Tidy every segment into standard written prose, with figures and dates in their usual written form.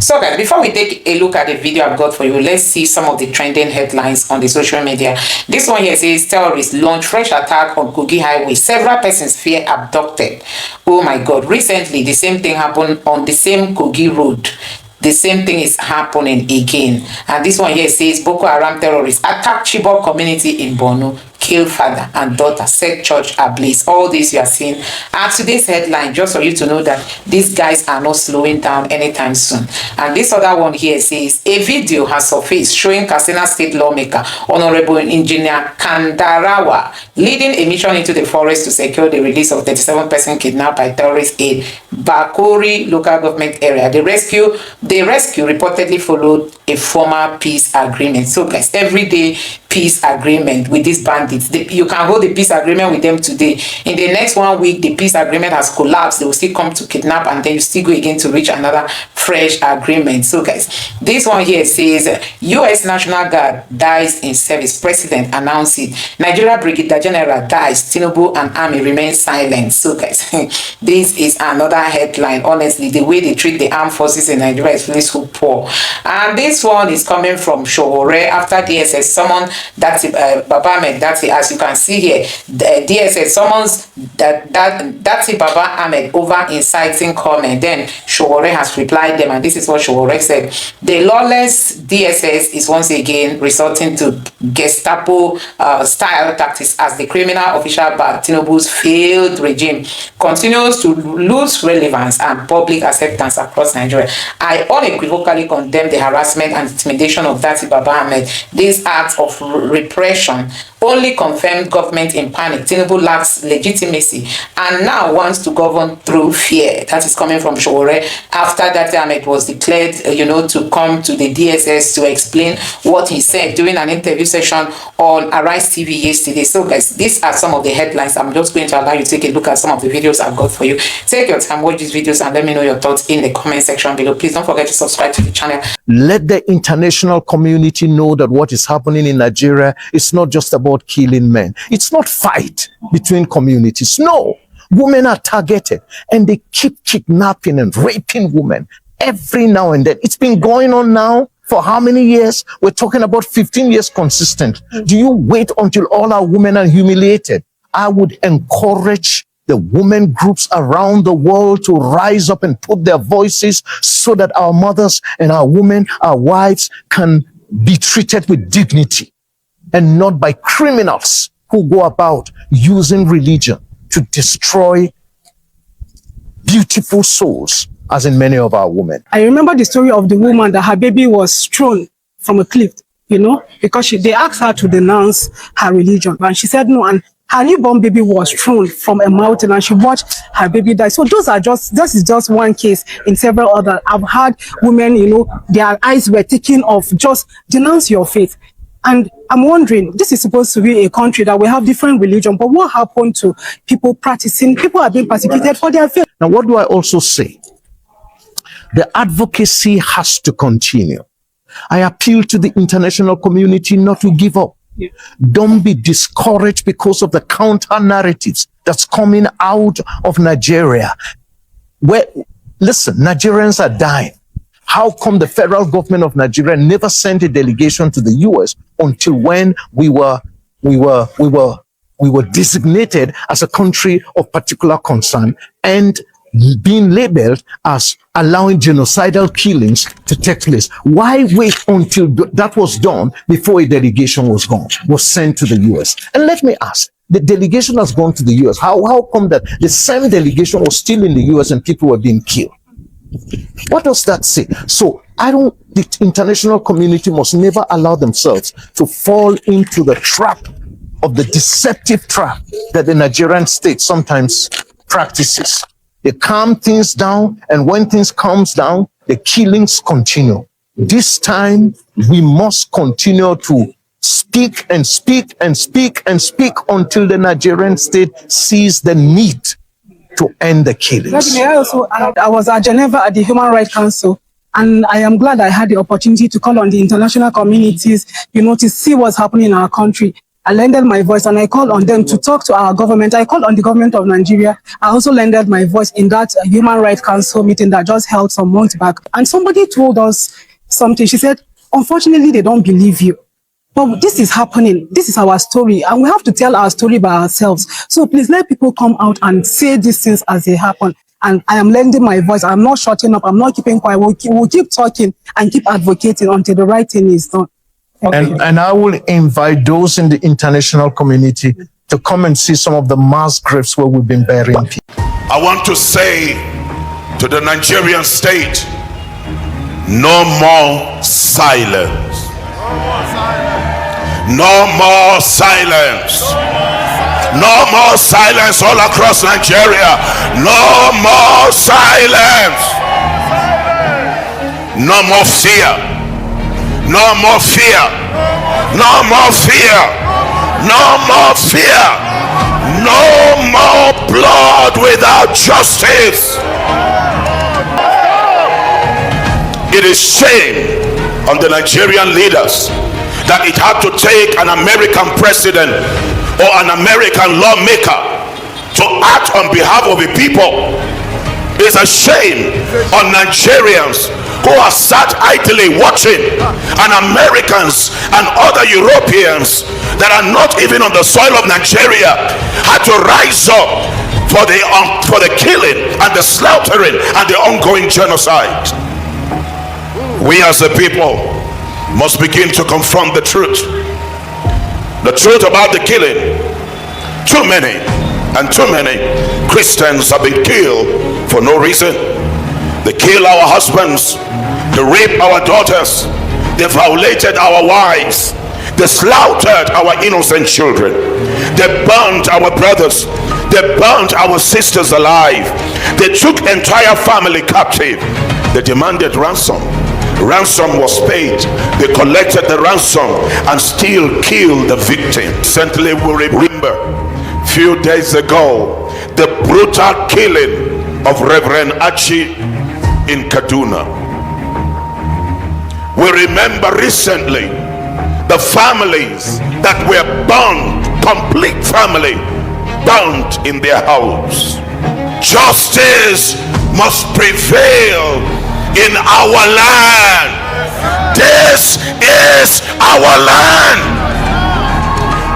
So guys, before we take a look at the video I've got for you, let's see some of the trending headlines on the social media. This one here says terrorists launch fresh attack on Kogi Highway. Several persons fear abducted. Oh my God. Recently, the same thing happened on the same Kogi road. The same thing is happening again. And this one here says Boko Haram terrorists attack Chibok community in Borno, kill father and daughter, set church ablaze. All this you are seeing. And today's headline, just for you to know that these guys are not slowing down anytime soon. And this other one here says a video has surfaced showing Katsina State lawmaker Honorable Engineer Kandarawa leading a mission into the forest to secure the release of 37 persons kidnapped by terrorists in Bakori local government area. The rescue reportedly followed a former peace agreement. So guys, everyday peace agreement with these bandits. You can hold the peace agreement with them today. In the next 1 week, the peace agreement has collapsed. They will still come to kidnap, and then you still go again to reach another fresh agreement. So guys, this one here says U.S. National Guard dies in service. President announced it. Nigeria Brigadier General dies. Tinubu and army remain silent. So guys, this is another headline. Honestly, the way they treat the armed forces in Nigeria is really so poor. And this one is coming from Showore after DSS summoned Baba Ahmed. As you can see here, the DSS summons Baba Ahmed over inciting comment. Then Showore has replied them, and this is what Showore said. The lawless DSS is once again resorting to Gestapo style tactics as the criminal official by Tinubu's failed regime continues to lose relevance and public acceptance across Nigeria. I unequivocally condemn the harassment and intimidation of Baba Ahmed. These acts of repression only confirmed government in panic. Tinubu lacks legitimacy and now wants to govern through fear. That is coming from Showore after Ahmed was declared, to come to the DSS to explain what he said during an interview session on Arise TV yesterday. So guys, these are some of the headlines. I'm just going to allow you to take a look at some of the videos I've got for you. Take your time, watch these videos, and let me know your thoughts in the comment section below. Please don't forget to subscribe to the channel. Let the international community know that what is happening in Nigeria is not just about killing men. It's not fight between communities. No, women are targeted and they keep kidnapping and raping women every now and then. It's been going on now for how many years? We're talking about 15 years consistent. Do you wait until all our women are humiliated? I would encourage the women groups around the world to rise up and put their voices so that our mothers and our women, our wives can be treated with dignity and not by criminals who go about using religion to destroy beautiful souls, as in many of our women. I remember the story of the woman that her baby was thrown from a cliff, because they asked her to denounce her religion, and she said no, and her newborn baby was thrown from a mountain and she watched her baby die. So this is just one case in several others. I've had women, their eyes were taken off, just denounce your faith. And I'm wondering, this is supposed to be a country that we have different religion, but what happened to people are being persecuted for their faith? Now, what do I also say? The advocacy has to continue. I appeal to the international community not to give up. Yeah. Don't be discouraged because of the counter narratives that's coming out of Nigeria. Listen, Nigerians are dying. How come the federal government of Nigeria never sent a delegation to the US until when we were designated as a country of particular concern and being labeled as allowing genocidal killings to take place? Why wait until that was done before a delegation was sent to the US? And let me ask, the delegation has gone to the US. How come that the same delegation was still in the US and people were being killed? What does that say? So the international community must never allow themselves to fall into the trap of the deceptive trap that the Nigerian state sometimes practices. They calm things down, and when things calms down, the killings continue. This time, we must continue to speak and speak and speak and speak until the Nigerian state sees the need to end the killings. I was at Geneva at the Human Rights Council, and I am glad I had the opportunity to call on the international communities, to see what's happening in our country. I lended my voice and I called on them to talk to our government. I called on the government of Nigeria. I also lended my voice in that Human Rights Council meeting that just held some months back. And somebody told us something. She said, unfortunately, they don't believe you. But this is happening. This is our story. And we have to tell our story by ourselves. So please let people come out and say these things as they happen. And I am lending my voice. I'm not shutting up. I'm not keeping quiet. We'll keep talking and keep advocating until the right thing is done. Okay. And I will invite those in the international community to come and see some of the mass graves where we've been burying people. I want to say to the Nigerian state, no more silence. No more silence. No more silence all across Nigeria. No more silence. No more fear. No more fear. No more fear. No more fear. No more blood without justice. It is shame on the Nigerian leaders that it had to take an American president or an American lawmaker to act on behalf of the people. It's a shame on Nigerians who are sat idly watching, and Americans and other Europeans that are not even on the soil of Nigeria had to rise up for the killing and the slaughtering and the ongoing genocide. We as a people must begin to confront the truth about the killing. Too many Christians have been killed for no reason. They kill our husbands, they rape our daughters, they violated our wives, they slaughtered our innocent children, they burned our brothers, they burned our sisters alive, they took entire family captive, they demanded ransom. Ransom was paid. They collected the ransom and still killed the victim. Recently, we remember a few days ago the brutal killing of Reverend Achi in Kaduna. We remember recently the families that were burned, complete family burned in their house. Justice must prevail in our land. This is our land.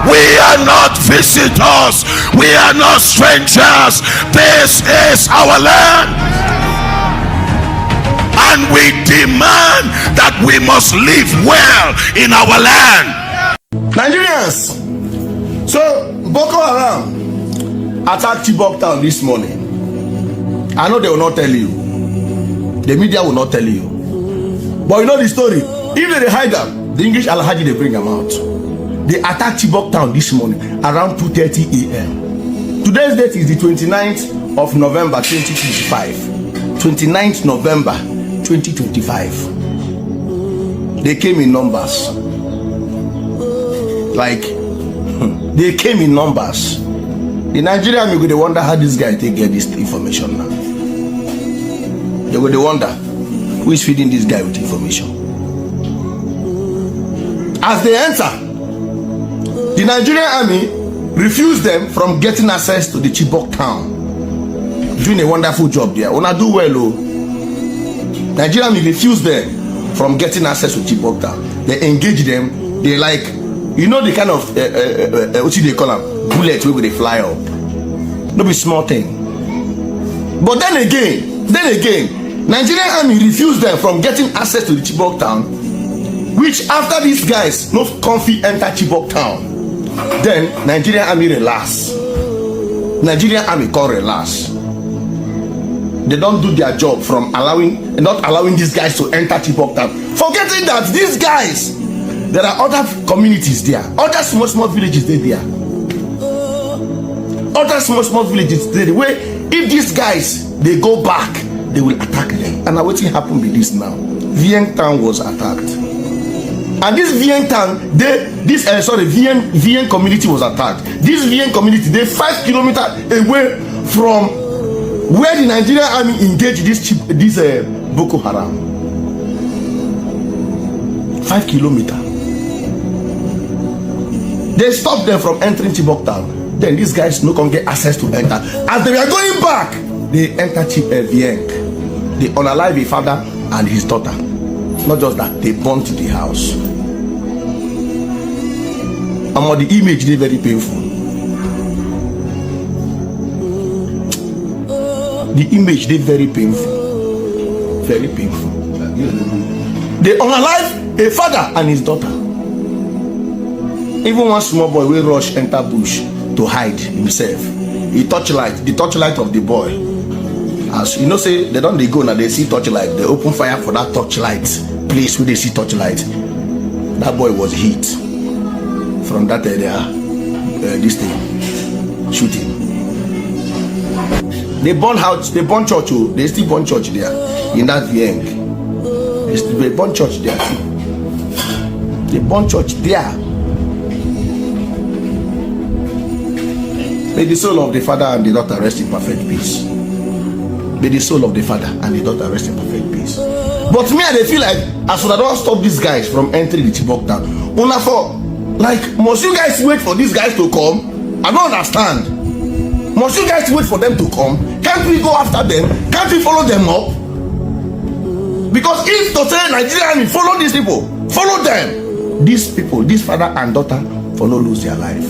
We are not visitors. We are not strangers. This is our land. And we demand that we must live well in our land. Nigerians, so Boko Haram attacked Chibok town this morning. I know they will not tell you. The media will not tell you. But you know the story. If they hide them, the English Alhaji, they bring them out. They attacked Chibok town this morning around 2:30 a.m. Today's date is the 29th of November 2025. 29th November 2025. They came in numbers. Like, they came in numbers. The Nigerian people, they wonder how this guy take get this information now. They will wonder who is feeding this guy with information. As they enter, the Nigerian army refused them from getting access to the Chibok town. Doing a wonderful job there. Una do well, oh. Nigerian army refused them from getting access to Chibok town. They engage them. They like, you know, the kind of what do they call them? Bullets where they fly up. No be small thing. But then again, Nigerian army refused them from getting access to the Chibok town, which after these guys no comfy enter Chibok town, then Nigerian army relax. Nigerian army call relax. They don't do their job from not allowing these guys to enter Chibok town, forgetting that these guys, there are other communities there, other small villages there. Other small villages there where if these guys they go back, they will attack them. And what happened with this now? Vieng town was attacked. And this Vieng town, Vieng community was attacked. This Vieng community, they 5 kilometers away from where the Nigerian army engaged this Boko Haram. 5 kilometers. They stopped them from entering Chibok town. Then these guys no can get access to enter. As they were going back, they entered Vienk. They unalive a father and his daughter. Not just that, they burnt the house. And the image is very painful. The image is very painful. Very painful. They unalive a father and his daughter. Even one small boy will rush enter bush to hide himself. The torchlight of the boy. As you know, say they don't they go now, they see torchlight, they open fire for that torchlight place where they see torchlight. That boy was hit from that area, this thing, shooting. They burn house, they burn church, they still burn church there in that Vienk. They burn church there too. They burn church there. May the soul of the father and the daughter rest in perfect peace. May the soul of the father and the daughter rest in perfect peace. But me, I feel like as soon as I don't stop these guys from entering the Chibok town, must you guys wait for these guys to come? I don't understand. Must you guys wait for them to come? Can't we go after them? Can't we follow them up? Because if to say Nigerian, follow these people, follow them. These people, this father and daughter, for no lose their life.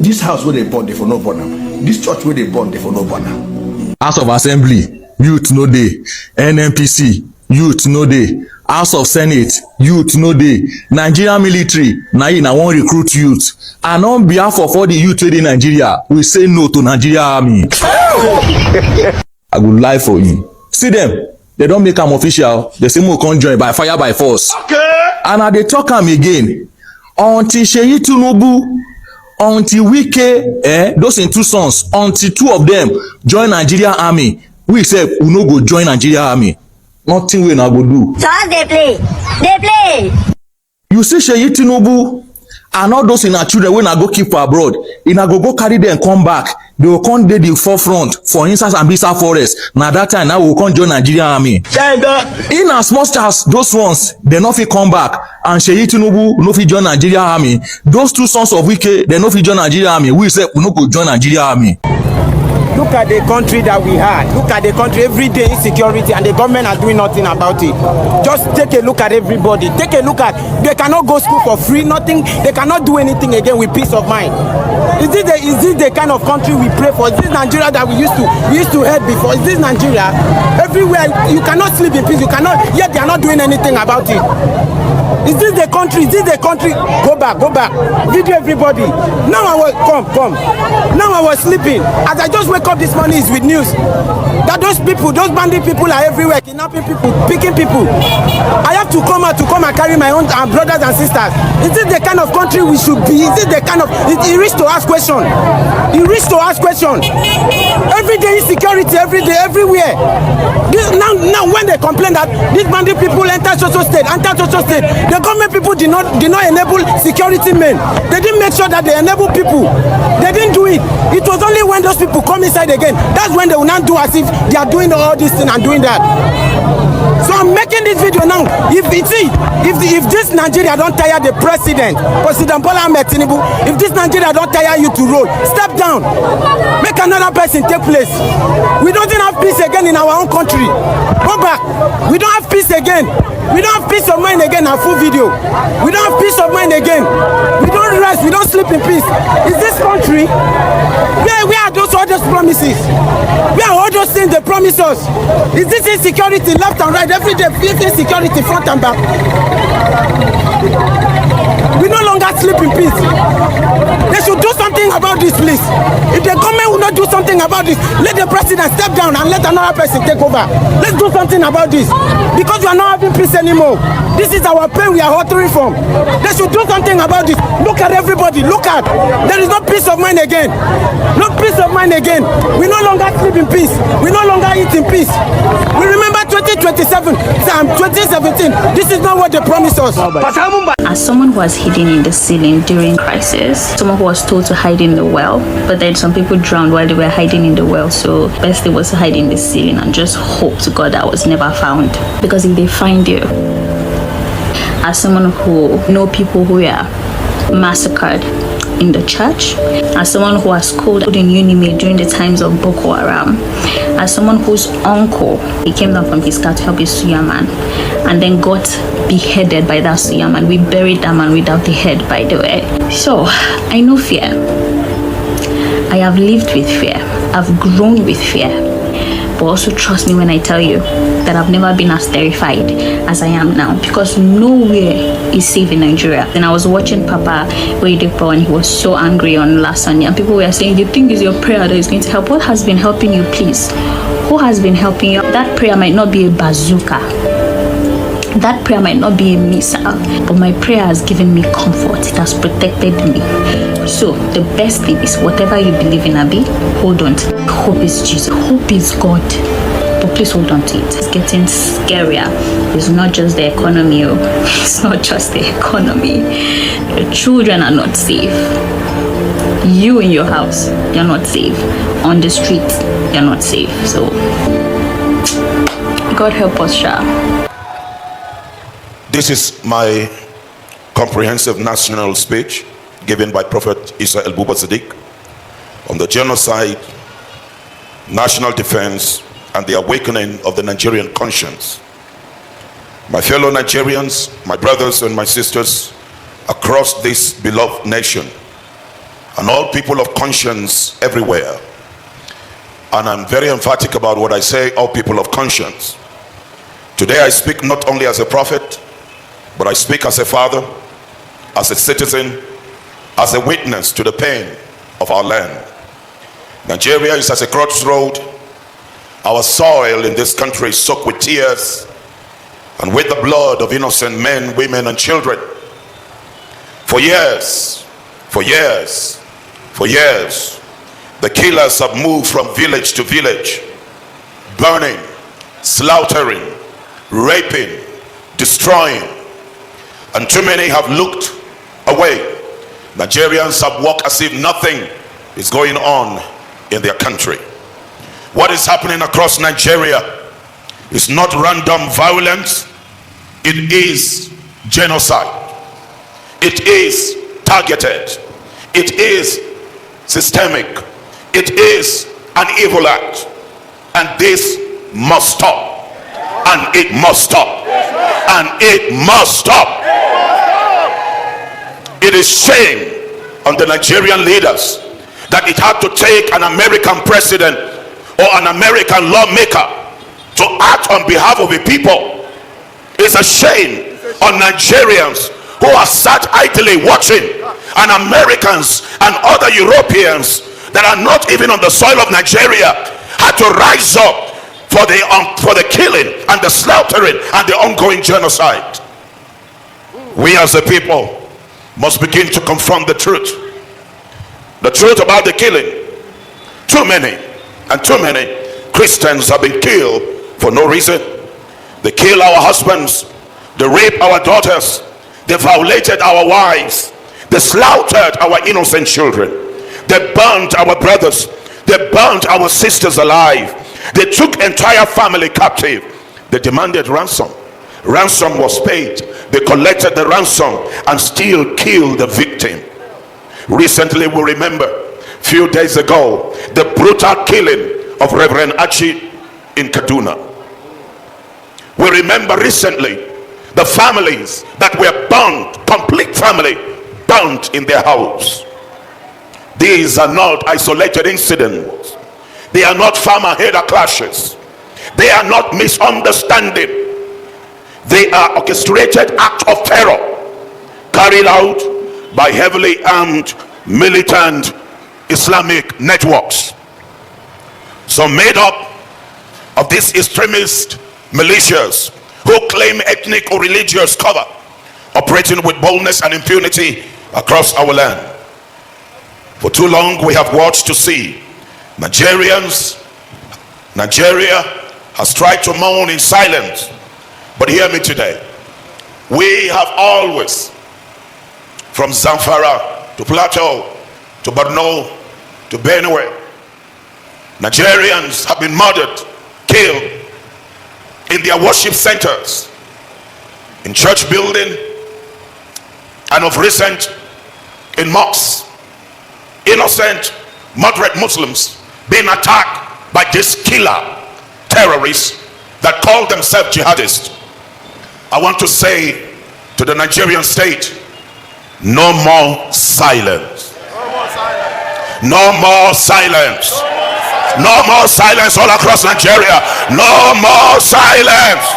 This house where they born, they for no born now. This church where they born, they for no born now. House of Assembly, youth no day. NNPC, youth no day. House of Senate, youth no day. Nigerian military, na one recruit youth. And on behalf of all the youth in Nigeria, we say no to Nigeria army. I would lie for you. See them, they don't make them official. They say we can't join by fire by force. Okay. And they talk them again. Until Sheyi Tinubu, until Wike, those in two sons, until two of them join Nigeria army, we say we no go join Nigeria army. Nothing we not go do. So as they play. They play. You see Sheyi Tinubu and all those in our children when I go keep for abroad, in I go carry them come back. They will come dey the forefront for instance and Bisa forest. Now that time now we will come join Nigeria army. In as much as those ones they no fit come back and Sheyi Tinubu no fit join Nigeria army, those two sons of Wike they no fit join Nigeria army. We say we no go join Nigeria army. Look at the country that we had. Look at the country, everyday insecurity, and the government are doing nothing about it. Just take a look at everybody. Take a look at, they cannot go school for free, nothing. They cannot do anything again with peace of mind. Is this the kind of country we pray for? Is this Nigeria that we used to head before? Is this Nigeria? Everywhere, you cannot sleep in peace. You cannot, yet they are not doing anything about it. Is this the country? Is this the country? Go back. Video everybody. Now I was, come. Now I was sleeping. As I just wake up this morning is with news that those bandit people are everywhere, kidnapping people, picking people. I have to come out and carry my own brothers and sisters. Is this the kind of country we should be? Is this the kind of, it reach to ask question. It reach to ask question. Every day insecurity, every day, everywhere. Now when they complain that these bandit people enter social state, the government people did not enable security men. They didn't make sure that they enable people. They didn't do it. It was only when those people come inside again, that's when they will not do as if they are doing all this thing and doing that. So I'm making this video now. If this Nigeria don't tire the President Bola Ahmed Tinubu, if this Nigeria don't tire you to roll, step down. Make another person take place. We don't have peace again in our own country. Go back. We don't have peace again. We don't have peace of mind again. Our full video. We don't have peace of mind again. We don't rest. We don't sleep in peace. Is this country? Where are all those promises? Where are all those things they promise us? Is this insecurity left and right? Every day, insecurity front and back. We no longer sleep in peace. They should do something about this, please. If the government will not do something about this, let the president step down and let another person take over. Let's do something about this. Because we are not having peace anymore. This is our pain we are hurting from. They should do something about this. Look at everybody. Look at. There is no peace of mind again. No peace of mind again. We no longer sleep in peace. We no longer eat in peace. We remember 2017. This is not what they promised us. As someone who was hidden in the ceiling during crisis, someone who was told to hide in the well, but then some people drowned while they were hiding in the well, so best thing was to hide in the ceiling and just hope to God that was never found. Because if they find you, as someone who know people who are massacred in the church, as someone who was schooled in Unime during the times of Boko Haram, as someone whose uncle, he came down from his car to help his suya man and then got beheaded by that suya man. We buried that man without the head, by the way. So I know fear. I have lived with fear. I've grown with fear. But also trust me when I tell you that I've never been as terrified as I am now, because nowhere is safe in Nigeria. Then I was watching Papa Oyedepo and he was so angry on last Sunday, and people were saying, the thing is your prayer that is going to help. What has been helping you, please? Who has been helping you? That prayer might not be a bazooka. That prayer might not be a missile, but my prayer has given me comfort. It has protected me. So the best thing is, whatever you believe in, Abi, hold on to it. Hope is Jesus. Hope is God. But please hold on to it. It's getting scarier. It's not just the economy. It's not just the economy. Your children are not safe. You in your house, you're not safe. On the street, you're not safe. So God help us, Sha. This is my comprehensive national speech given by Prophet Isa El-Buba Siddiq on the genocide, national defense, and the awakening of the Nigerian conscience. My fellow Nigerians, my brothers and my sisters across this beloved nation, and all people of conscience everywhere, and I'm very emphatic about what I say, all people of conscience. Today I speak not only as a prophet, but I speak as a father, as a citizen, as a witness to the pain of our land. Nigeria is at a crossroad. Our soil in this country is soaked with tears and with the blood of innocent men, women, and children. For years, the killers have moved from village to village, burning, slaughtering, raping, destroying, and too many have looked away. Nigerians have walked as if nothing is going on in their country. What is happening across Nigeria is not random violence. It is genocide. It is targeted. It is systemic. It is an evil act. And this must stop. And it must stop. And it must stop. It is shame on the Nigerian leaders that it had to take an American president or an American lawmaker to act on behalf of the people. It's a shame on Nigerians who are sat idly watching, and Americans and other Europeans that are not even on the soil of Nigeria had to rise up for the killing and the slaughtering and the ongoing genocide. We as a people must begin to confront the truth about the killing. Too many Christians have been killed for no reason. They kill our husbands, they rape our daughters, they violated our wives, they slaughtered our innocent children, they burned our brothers, they burned our sisters alive, they took entire family captive, they demanded ransom. Ransom was paid. They collected the ransom and still killed the victim. Recently, we remember, a few days ago, the brutal killing of Reverend Achi in Kaduna. We remember recently the families that were burned, complete family burned in their house. These are not isolated incidents. They are not farmer-header clashes. They are not misunderstanding. They are orchestrated acts of terror carried out by heavily armed militant Islamic networks. So made up of these extremist militias who claim ethnic or religious cover, operating with boldness and impunity across our land. For too long we have watched to see Nigeria has tried to moan in silence. But hear me today. We have always, from Zamfara to Plateau to Borno to Benue, Nigerians have been murdered, killed in their worship centers, in church building, and of recent in mosques, innocent moderate Muslims being attacked by these killer terrorists that call themselves jihadists. I want to say to the Nigerian state, no more silence. No more silence. No more silence all across Nigeria. No more silence.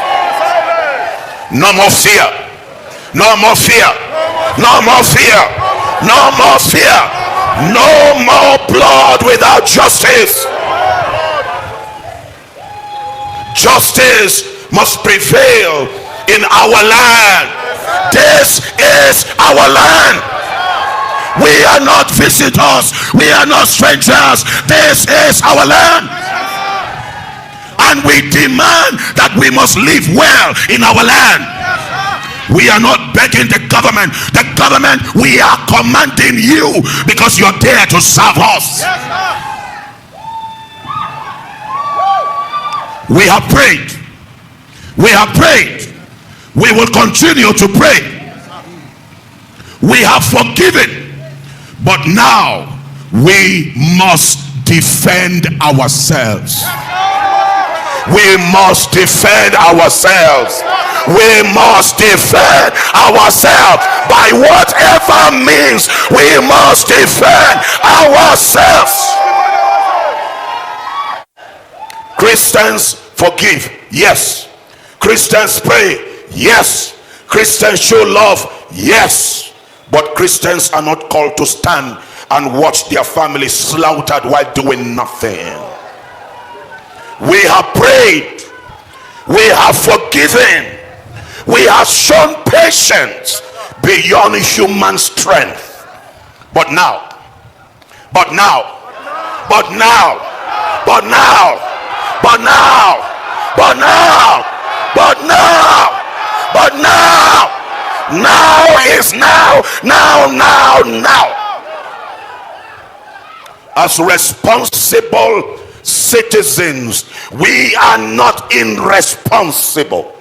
No more fear. No more fear. No more fear. No more fear. No more blood without justice. Justice must prevail in our land. This is our land. We are not visitors. We are not strangers. This is our land. And we demand that we must live well in our land. We are not begging the government. The government, we are commanding you because you're there to serve us. We have prayed. We have prayed. We will continue to pray. We have forgiven. But now we must defend ourselves. We must defend ourselves. We must defend ourselves by whatever means. We must defend ourselves. Christians forgive, yes. Christians pray, yes. Christians show love, yes. But Christians are not called to stand and watch their families slaughtered while doing nothing. We have prayed. We have forgiven. We have shown patience beyond human strength. But now, but now, but now, but now, but now, but now, but now, but now, now is now, now. As responsible citizens, we are not irresponsible.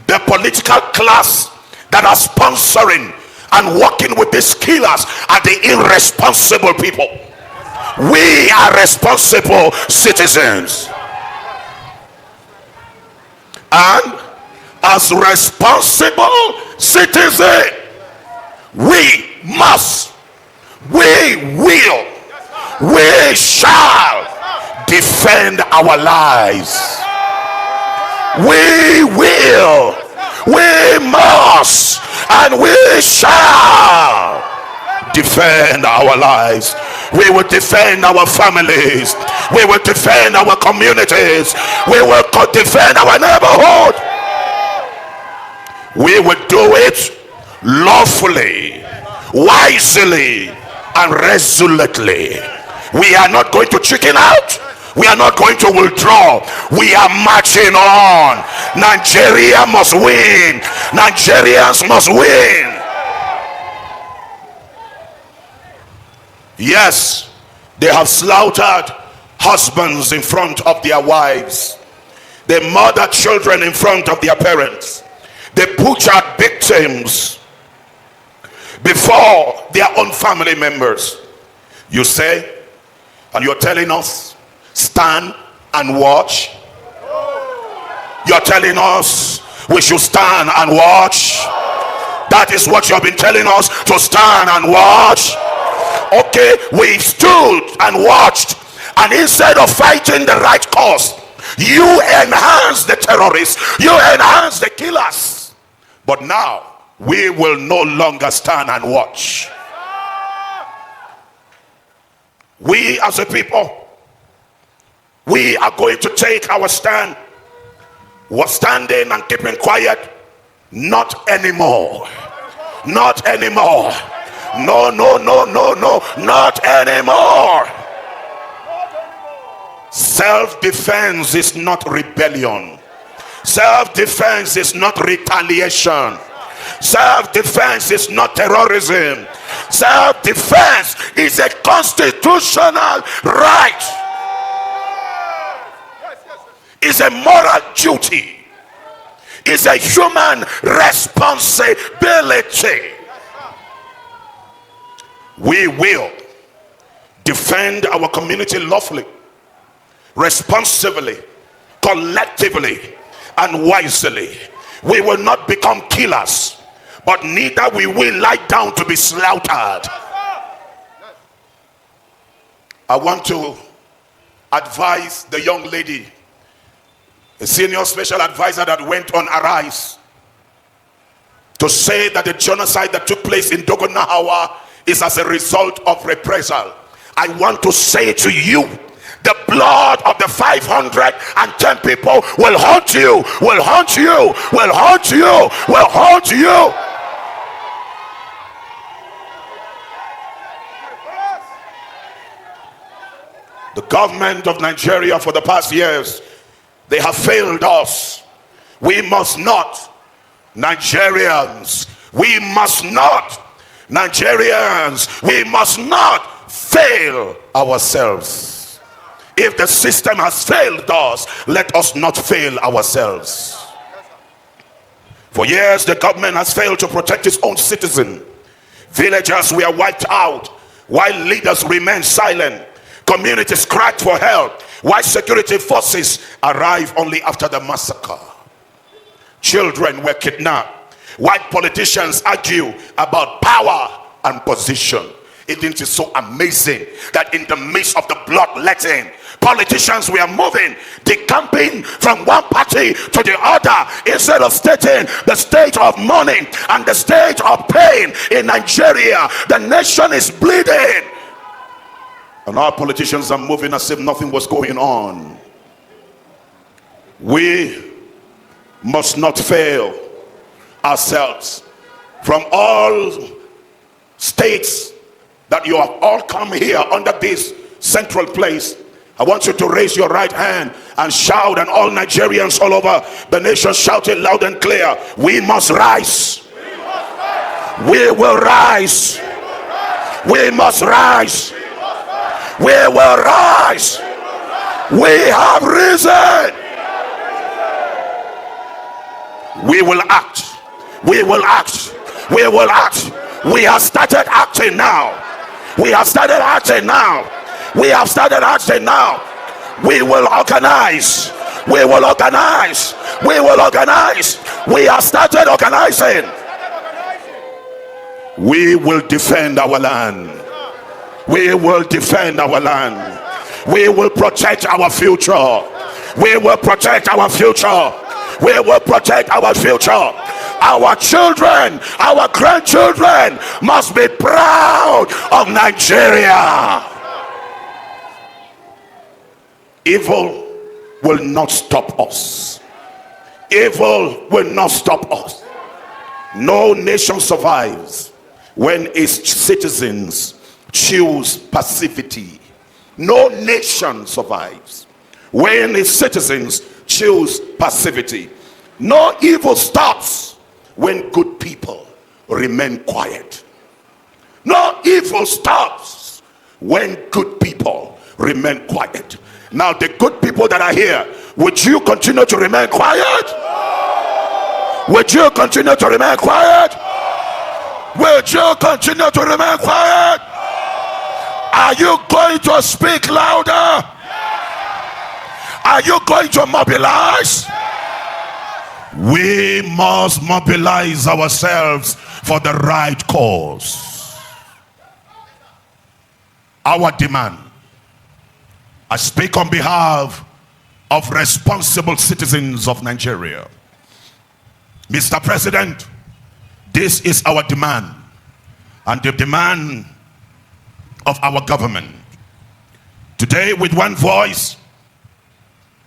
The political class that are sponsoring and working with these killers are the irresponsible people. We are responsible citizens. And as responsible citizens, we must, we will, we shall defend our lives. We will, we must, and we shall defend our lives. We will defend our families. We will defend our communities. We will defend our neighborhood. We will do it lawfully, wisely, and resolutely. We are not going to chicken out. We are not going to withdraw. We are marching on. Nigeria must win. Nigerians must win. Yes, they have slaughtered husbands in front of their wives. They murdered children in front of their parents. They butchered victims before their own family members. You say, and you're telling us, stand and watch. You're telling us we should stand and watch. That is what you have been telling us, to stand and watch. Okay, we stood and watched, and instead of fighting the right cause, you enhance the terrorists, you enhance the killers. But now we will no longer stand and watch. We as a people, we are going to take our stand. We're standing and keeping quiet. Not anymore. Not anymore. No, no, no, no, no, not anymore. Self-defense is not rebellion. Self-defense is not retaliation. Self-defense is not terrorism. Self-defense is a constitutional right. It's a moral duty. It's a human responsibility. We will defend our community lawfully, responsibly, collectively, and wisely. We will not become killers, but neither we will lie down to be slaughtered. I want to advise the young lady, a senior special advisor that went on Arise, to say that the genocide that took place in Dogonahawa is as a result of reprisal. I want to say to you, the blood of the 510 people will haunt you, will haunt you, will haunt you, will haunt you. The government of Nigeria for the past years, they have failed us. We must not, Nigerians, we must not, Nigerians, we must not fail ourselves. If the system has failed us, let us not fail ourselves. For years, the government has failed to protect its own citizens. Villagers were wiped out while leaders remain silent. Communities cried for help while security forces arrived only after the massacre. Children were kidnapped while politicians argue about power and position. Isn't it so amazing that in the midst of the bloodletting, politicians were moving, decamping from one party to the other, instead of stating the state of mourning and the state of pain in Nigeria? The nation is bleeding, and our politicians are moving as if nothing was going on. We must not fail ourselves. From all states that you have all come here under this central place, I want you to raise your right hand and shout, and all Nigerians all over the nation shout it loud and clear. We must rise. We will rise. We must rise. We will rise. We have risen. We will act. We will act. We will act. We have started acting now. We have started acting now. We have started acting now. We will organize. We will organize. We will organize. We have started organizing. We will defend our land. We will defend our land. We will protect our future. We will protect our future. We will protect our future. Our children, our grandchildren must be proud of Nigeria. Evil will not stop us. Evil will not stop us. No nation survives when its citizens choose passivity. No nation survives when its citizens choose passivity. No evil stops when good people remain quiet. No evil stops when good people remain quiet. Now, the good people that are here, would you continue to remain quiet? Would you continue to remain quiet? Would you continue to remain quiet? Are you going to speak louder? Are you going to mobilize? We must mobilize ourselves for the right cause. Our demand, I speak on behalf of responsible citizens of Nigeria. Mr. President, this is our demand, and the demand of our government. Today, with one voice,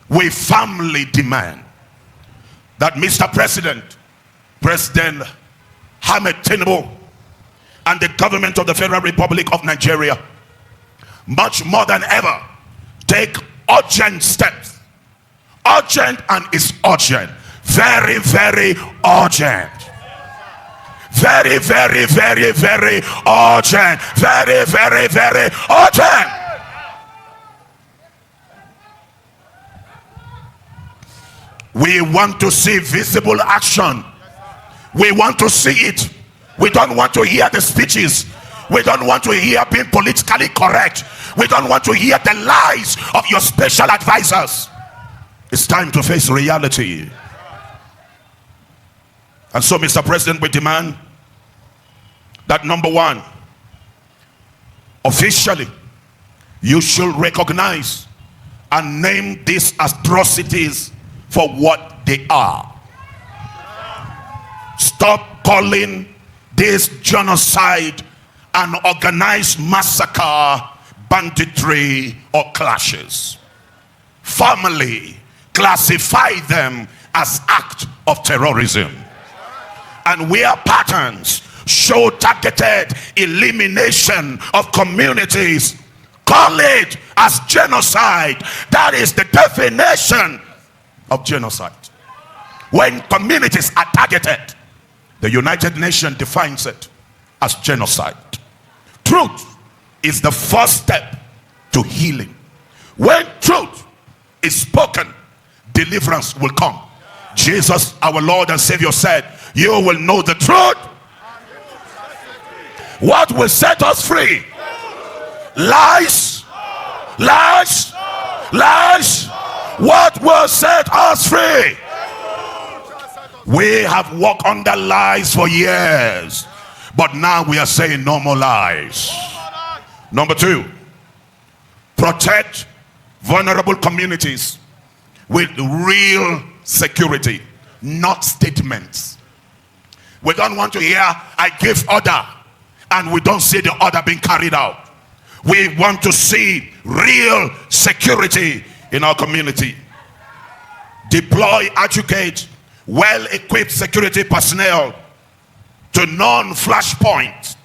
we firmly demand that Mr. President, President Ahmed Tinubu, and the government of the Federal Republic of Nigeria, much more than ever, take urgent steps. Urgent, and is urgent. Very, very urgent. Very, very, very, very urgent. Very, very, very urgent. We want to see visible action. We want to see it. We don't want to hear the speeches. We don't want to hear being politically correct. We don't want to hear the lies of your special advisors. It's time to face reality. And so, Mr. President, we demand that, number one, officially, you should recognize and name these atrocities for what they are. Stop calling this genocide an organized massacre, banditry, or clashes. Formally classify them as acts of terrorism. And where patterns show targeted elimination of communities, call it as genocide. That is the definition of genocide. When communities are targeted, the United Nations defines it as genocide. Truth is the first step to healing. When truth is spoken, deliverance will come. Jesus, our Lord and Savior, said, you will know the truth. What will set us free? Lies. Lies. Lies. What will set us free? We have walked under lies for years, but now we are saying no more lies. Number two, protect vulnerable communities with real security, not statements. We don't want to hear, I give order, and we don't see the order being carried out. We want to see real security in our community. Deploy, educate well-equipped security personnel to non-flashpoints.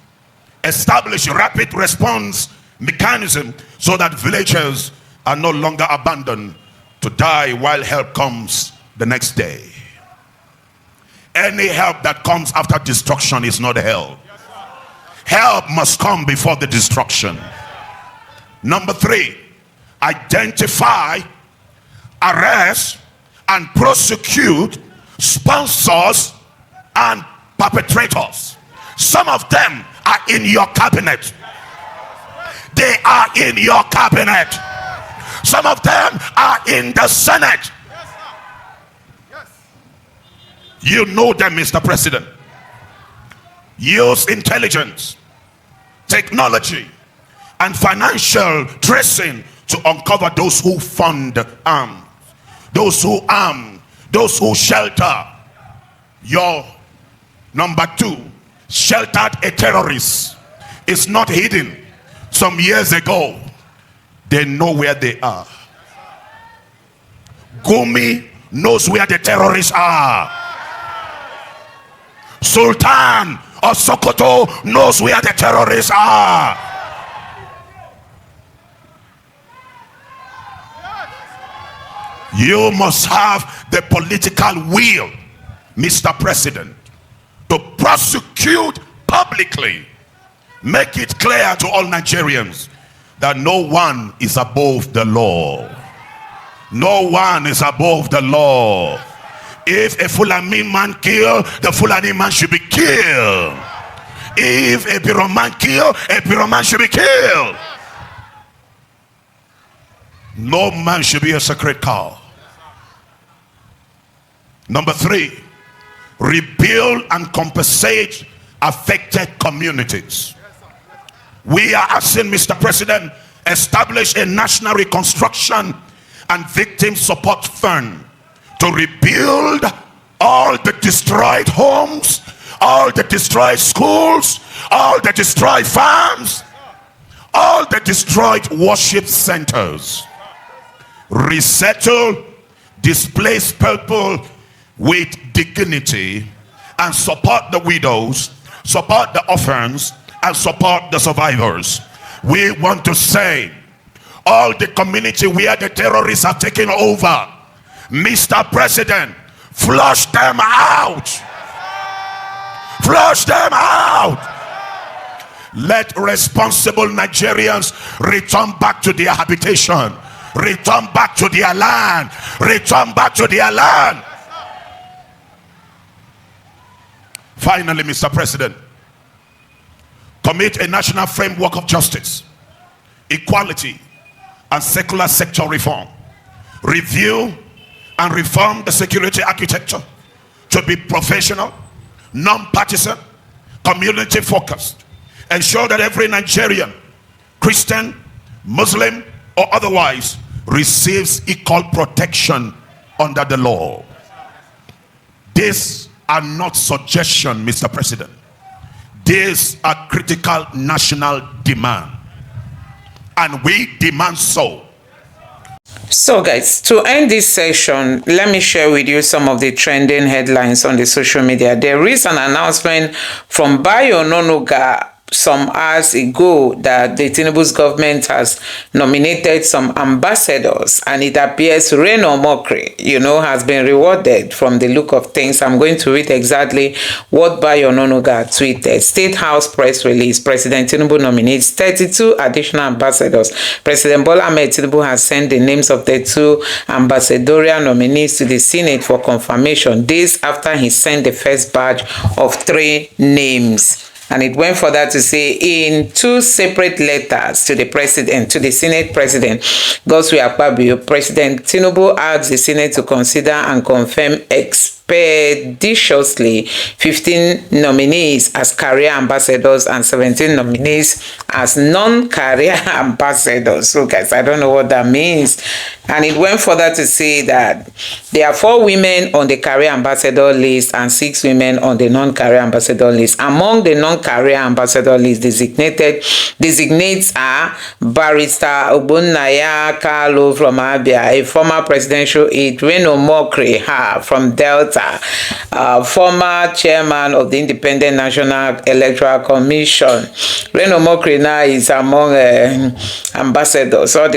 Establish rapid response mechanism so that villagers are no longer abandoned to die while help comes the next day. Any help that comes after destruction is not help. Help must come before the destruction. Number three, identify, arrest, and prosecute sponsors and perpetrators. Some of them are in your cabinet. They are in your cabinet. Some of them are in the Senate. You know them, Mr. President. Use intelligence, technology, and financial tracing to uncover those who fund arms, those who arm, those who shelter. Your number two, sheltered a terrorist. It's not hidden. Some years ago, they know where they are. Gumi knows where the terrorists are. Sultan of Sokoto knows where the terrorists are. You must have the political will, Mr. President, to prosecute publicly. Make it clear to all Nigerians that no one is above the law. No one is above the law. If a Fulani man kill, the Fulani man should be killed. If a Biro man kill, a Biro man should be killed. No man should be a sacred cow. Number three, rebuild and compensate affected communities. We are asking, Mr. President, establish a national reconstruction and victim support fund to rebuild all the destroyed homes, all the destroyed schools, all the destroyed farms, all the destroyed worship centers. Resettle displaced people with dignity and support the widows, support the orphans, and support the survivors. We want to say all the community where the terrorists are taking over, Mr. President, flush them out. Flush them out. Let responsible Nigerians return back to their habitation, return back to their land, return back to their land. Finally, Mr. President, commit a national framework of justice, equality, and secular sector reform, review and reform the security architecture to be professional, non-partisan, community focused, ensure that every Nigerian, Christian, Muslim, or otherwise receives equal protection under the law. These are not suggestions, Mr. President. These are critical national demand, and we demand so. So guys, to end this session, let me share with you some of the trending headlines on the social media. There is an announcement from Bayo Ononuga some hours ago that the Tinubu's government has nominated some ambassadors, and it appears Reno Mokri, has been rewarded from the look of things. I'm going to read exactly what Bayo Ononuga tweeted. State House press release: President Tinubu nominates 32 additional ambassadors. President Bola Ahmed Tinubu has sent the names of the 2 ambassadorial nominees to the Senate for confirmation days after he sent the first batch of 3 names. And it went further to say, in 2 separate letters to the president, to the Senate President Godswill Akpabio, President Tinubu asked the Senate to consider and confirm expeditiously 15 nominees as career ambassadors and 17 nominees as non-career ambassadors. So guys, I don't know what that means. And it went further to say that there are 4 women on the career ambassador list and 6 women on the non-career ambassador list. Among the non-career ambassador list designates are Barrister Ogbonnaya Kalu from Abia, a former presidential aide, Reno Mokri from Delta, former chairman of the Independent National Electoral Commission. Reno Mokri now is among ambassadors. So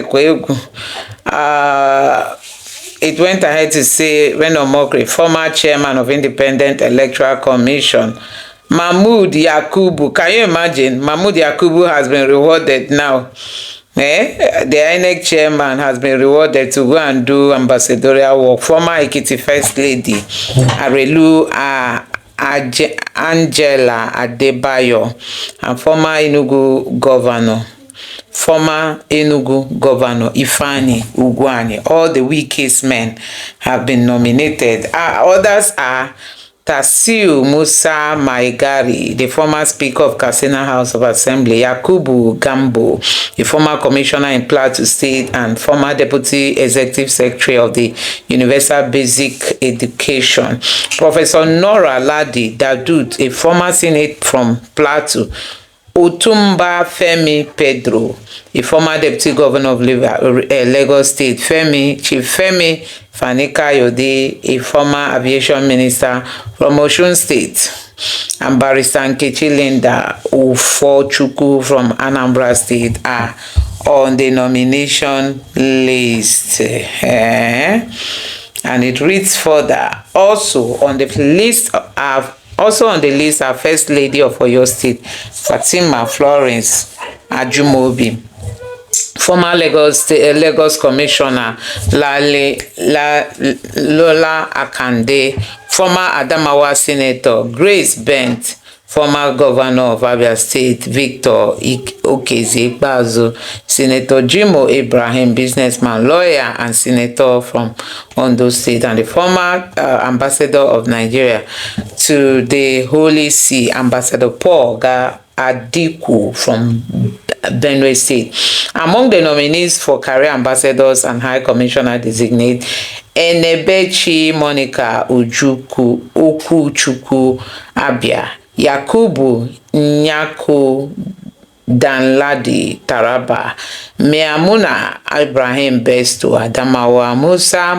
it went ahead to say Reno Mokri, former chairman of Independent Electoral Commission. Mahmoud Yakubu, can you imagine? Mahmoud Yakubu has been rewarded now. The INEC chairman has been rewarded to go and do ambassadorial work. Former Ekiti First Lady Arelu Angela Adebayo, and former Enugu Governor Ifani Ugwani. All the weakest men have been nominated. Others are Tasiu Musa Maigari, the former Speaker of Katsina House of Assembly, Yakubu Gambo, the former Commissioner in Plateau State and former Deputy Executive Secretary of the Universal Basic Education, Professor Nora Ladi Dadut, a former Senate from Plateau, Otumba Femi Pedro, a former Deputy Governor of Lagos State, Chief Femi Fani-Kayode, a former Aviation Minister from Osun State, and Barrister Nkechi Linda Ufochukwu from Anambra State are on the nomination list. And it reads further, also on the list are First Lady of Oyo State, Fatima Florence Ajumobi, former Lagos Commissioner Lola Akande, former Adamawa Senator Grace Bent, former Governor of Abia State Victor Okezie-Ikpeazu, Senator Jimo Ibrahim, businessman, lawyer, and senator from Ondo State, and the former ambassador of Nigeria to the Holy See, Ambassador Paul Adiku from Benue State. Among the nominees for career ambassadors and high commissioner designate Enebechi Monica Okuchukwu Abia, Yakubu Nyako Danladi Taraba, Meamuna Ibrahim Besto Adamawa, Musa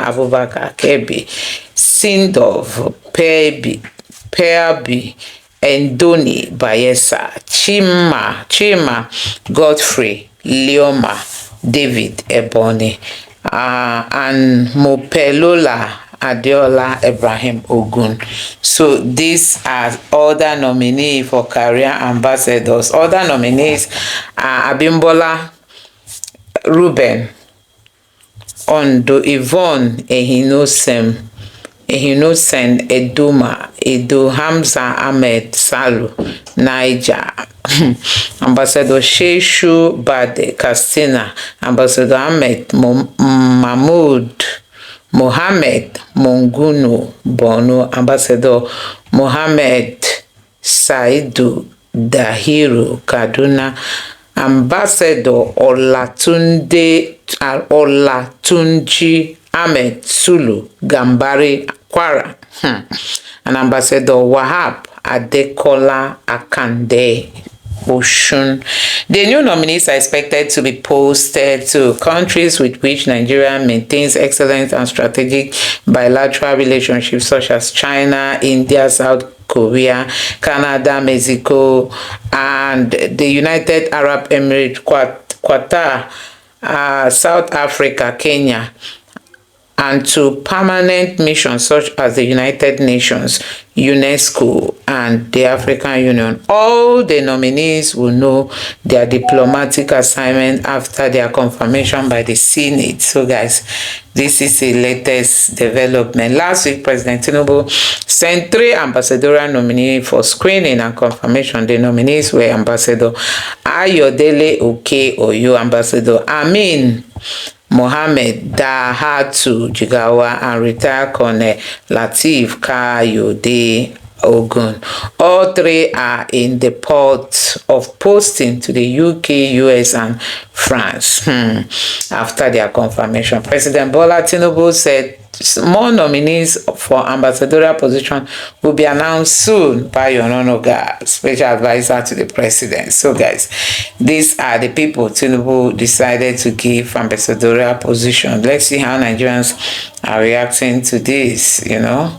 Abubakar Kebbi, Sindov Perbi Endoni Bayesa, Chima Godfrey Leoma, David Ebony, and Mopelola Adeola Ibrahim Ogun. So these are other nominees for career ambassadors. Other nominees are Abimbola Ruben, Ondo Yvonne Ehinosen Eduma, Edo Hamza Ahmed Salu, Niger, Ambassador Sheishu Bade Kastina, Ambassador Ahmed Mahmoud Mohammed Mongunu Bono, Ambassador Mohammed Saidu Dahiru Kaduna, Ambassador Olatunji Ahmed Sulu Gambari Kwara, and Ambassador Wahab Adekola Akande Oshun. The new nominees are expected to be posted to countries with which Nigeria maintains excellent and strategic bilateral relationships, such as China, India, South Korea, Canada, Mexico, and the United Arab Emirates, Qatar, South Africa, Kenya, and to permanent missions such as the United Nations, UNESCO, and the African Union. All the nominees will know their diplomatic assignment after their confirmation by the Senate. So guys, this is the latest development. Last week, President Tinubu sent 3 ambassadorial nominees for screening and confirmation. The nominees were Ambassador Ayodele Oke-Oyo, Ambassador Amin Mohammed Dahatu Jigawa, and retired Colonel Lateef Kayode Ogun. All 3 are in the port of posting to the UK, US, and France. After their confirmation, President Bola Tinubu said more nominees for ambassadorial position will be announced soon by Ononoga, special advisor to the president. So guys, these are the people Tinubu decided to give ambassadorial position. Let's see how Nigerians are reacting to this, you know.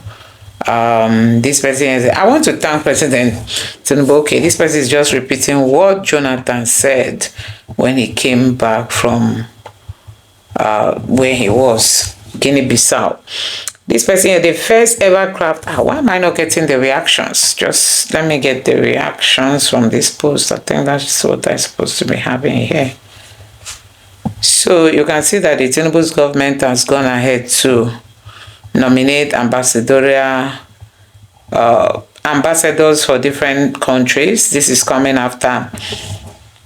This president, I want to thank President Tinubu. Okay, this person is just repeating what Jonathan said when he came back from where he was, Guinea-Bissau. This person is the first ever craft. Why am I not getting the reactions? Just let me get the reactions from this post. I think that's what I'm supposed to be having here. So you can see that the Tinubu's government has gone ahead to nominate ambassadorial ambassadors for different countries. This is coming after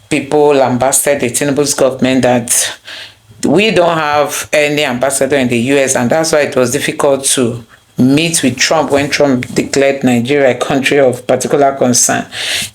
people lambasted the Tinubu's government that we don't have any ambassador in the US, and that's why it was difficult to meet with Trump when Trump declared Nigeria a country of particular concern.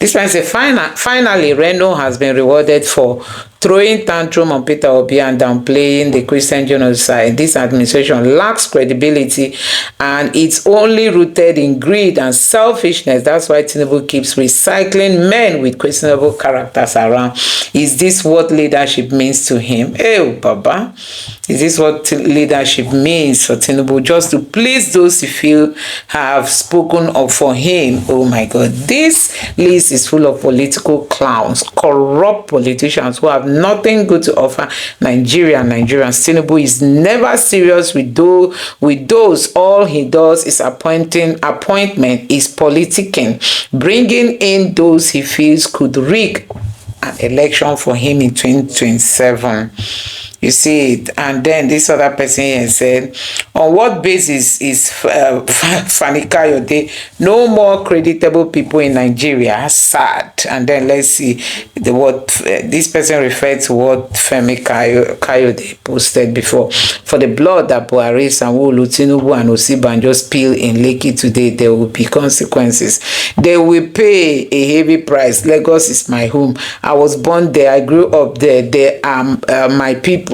This man said, finally, Reno has been rewarded for throwing tantrum on Peter Obi and downplaying the Christian genocide. This administration lacks credibility and it's only rooted in greed and selfishness. That's why Tinubu keeps recycling men with questionable characters around. Is this what leadership means to him? Hey, Baba. Is this what leadership means for Tinubu? Just to please those he feel have spoken up for him. Oh my God. This list is full of political clowns, corrupt politicians who have nothing good to offer Nigerians. Tinubu is never serious with those. All he does is appointment is politicking, bringing in those he feels could rig an election for him in 2027. You see it. And then this other person here said, on what basis is Fani Kayode no more creditable people in Nigeria? Sad. And then let's see what this person referred to what Femi Kayode posted before. For the blood that Buhari, Sanwo-Olu, Tinubu, and Osibanjo spill in Lekki today, there will be consequences. They will pay a heavy price. Lagos is my home. I was born there. I grew up there. They are my people.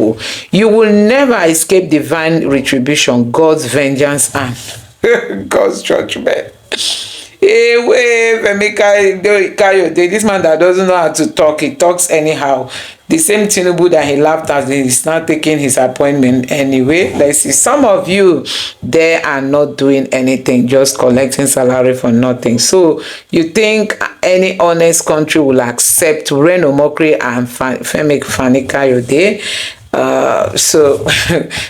You will never escape divine retribution, God's vengeance, and God's judgment. This man that doesn't know how to talk, he talks anyhow. The same Tinubu that he laughed at, he's not taking his appointment anyway. Let's see. Some of you there are not doing anything, just collecting salary for nothing. So you think any honest country will accept Reno Mokri and Femi Fani Kayode? So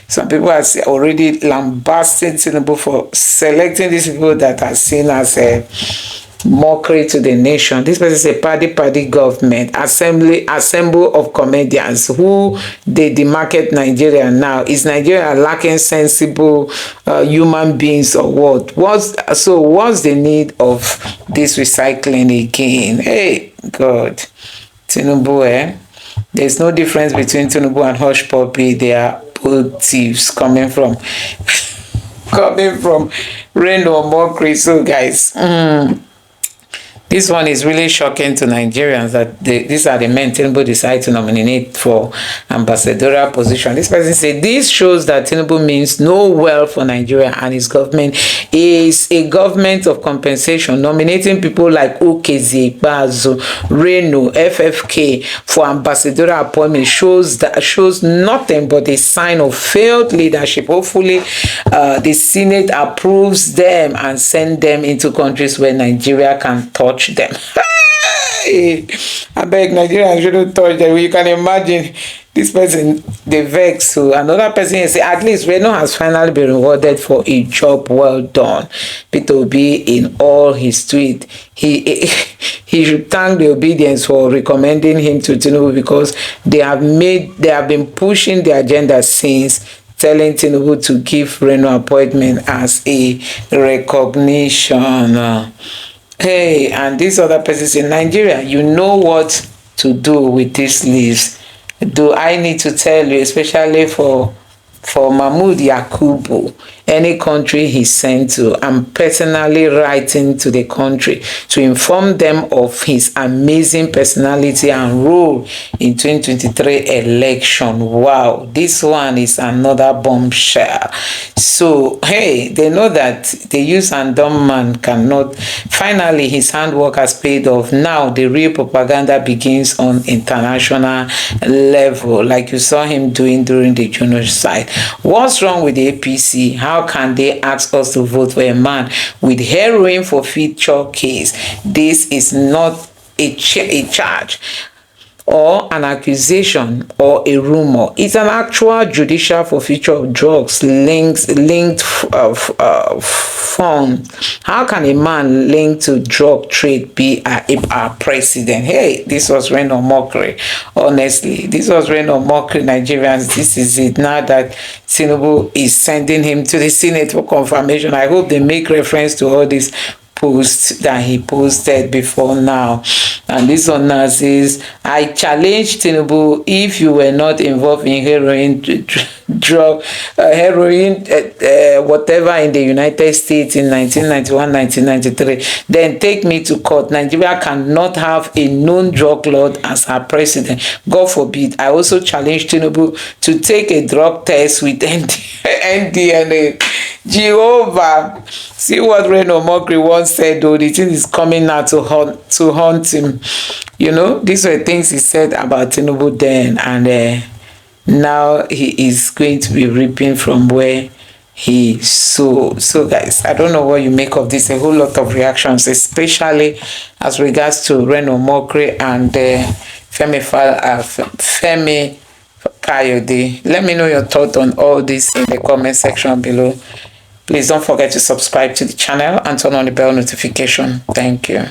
some people are already lambasting Tinubu for selecting these people that are seen as a mockery to the nation. This person is a party government, assemble of comedians who they demarket Nigeria now. Is Nigeria lacking sensible human beings or what? What's the need of this recycling again? Hey, God. Tinubu, there's no difference between Tinubu and Hush Puppy. They are both thieves coming from rain or mockery. So guys, this one is really shocking to Nigerians that these are the men Tinubu decide to nominate for ambassadorial position. This person said this shows that Tinubu means no well for Nigeria and his government is a government of compensation. Nominating people like Okezie, Bazo, Reno, FFK for ambassadorial appointment shows nothing but a sign of failed leadership. Hopefully, the Senate approves them and send them into countries where Nigeria can touch them. Hey, I beg Nigeria shouldn't touch them. You can imagine this person, the vex. So another person say, at least Reno has finally been rewarded for a job well done. P2B in all his tweet. He should thank the obedience for recommending him to Tinubu because they have been pushing the agenda since, telling Tinubu to give Reno appointment as a recognition. Hey, and this other person in Nigeria, you know what to do with these leaves. Do I need to tell you, especially for Mahmoud Yakubu, any country he sent to, I'm personally writing to the country to inform them of his amazing personality and role in 2023 election. Wow, this one is another bombshell. So, hey, they know that the use and dumb man cannot. Finally, his handwork has paid off. Now, the real propaganda begins on international level, like you saw him doing during the genocide. What's wrong with the APC? How can they ask us to vote for a man with heroin for feature case? This is not a charge or an accusation or a rumor. It's an actual judicial forfeiture of drugs linked funds. How can a man linked to drug trade be our president? Hey, this was rain or mockery. Honestly, this was rain or mockery, Nigerians. This is it. Now that Tinubu is sending him to the Senate for confirmation, I hope they make reference to all these posts that he posted before now. And this one now says, I challenge Tinubu, if you were not involved in heroin, whatever in the United States in 1991, 1993, then take me to court. Nigeria cannot have a known drug lord as her president. God forbid. I also challenge Tinubu to take a drug test with NDNA. Jehovah. See what Reno Mokri once said, though. The thing is coming now to haunt him. You know, these were things he said about Tinubu then, and now he is going to be reaping from where he sowed. So guys, I don't know what you make of this. A whole lot of reactions, especially as regards to Reno Mokri and Femi Kayode. Let me know your thought on all this in the comment section below. Please don't forget to subscribe to the channel and turn on the bell notification. Thank you.